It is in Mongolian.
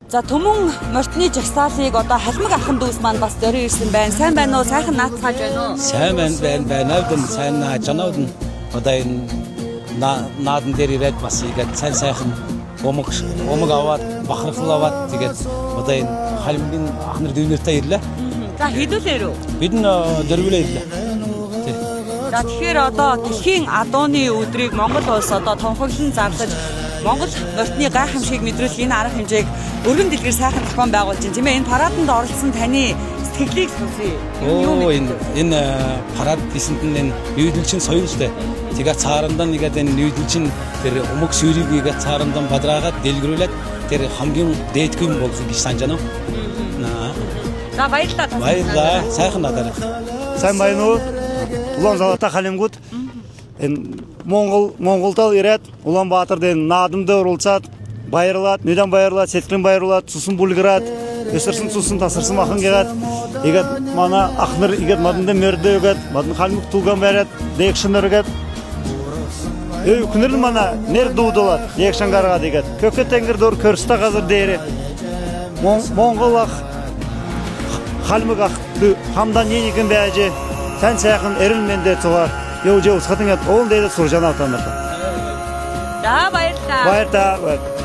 За Төмөн морьтны жагсаалыг одоо халимаг ахын дүүс маань бас зорио ирсэн байна. Сайн байна уу? Сайхан наацгааж байна уу? Сайн байна. Сайн наачнаад одоо энэ наадан дээр ирээд бас игээд сайхан өмг аваад бахархлаваад тэгээд одоо энэ халимгийн ахнар дүүнэртээ ирлээ. За хэдүүлээ рүү? Бид нь дөрвөлээ ирлээ. За тэгэхээр одоо дэлхийн адууны өдрийг Монгол улс одоо томхоглон зарлаж Монгол морьтны гайхамшиг мэдрүүлэх энэ арга хэмжээг өргөн дэлгэр сайхан зохион байгуулж байна. Тийм ээ, энэ параданд оролцсон таны сэтгэлийг сонсъё. Энэ парад гэсэнд нь энэ нүүдэлчин соёлтой. Тэгээд цаарандан нэгэд энэ нүүдэлчин тэр өмг шүрийг игээд цаарандан бадраагаад дэлгэрүүлээд тэр хамгийн дээдгүй юм болох гэж санаж байна. За баярлалаа. Баярлалаа. Сайхан надад. Сайн байна уу? Улаан Залата халимгууд энэ Монголдо ирээд Улаанбаатарт энэ наадамд оролцоод баярлаад, нүдэн баярлаад, сэтгэлэн баярлаад, цусан бүлгэрээд, өсөрсөн цусан тасарсан махан игээд манай ахнар игээд маданд мөрдөөгөөд, мадан халимг туган бариад, дэкшнэргээд Күнэр манай нэр дуудулаад, дэкшн гаргаад игээд, Көкөт тэнгэр дор көрстэй газар дээр Монгол ах халимг ах хамдан нэгэн байж сан сайхан эрен мэндэ цугаар явж усхатын уул дээрээ сурж байгаа юм байна. За баярлалаа. Баярлалаа.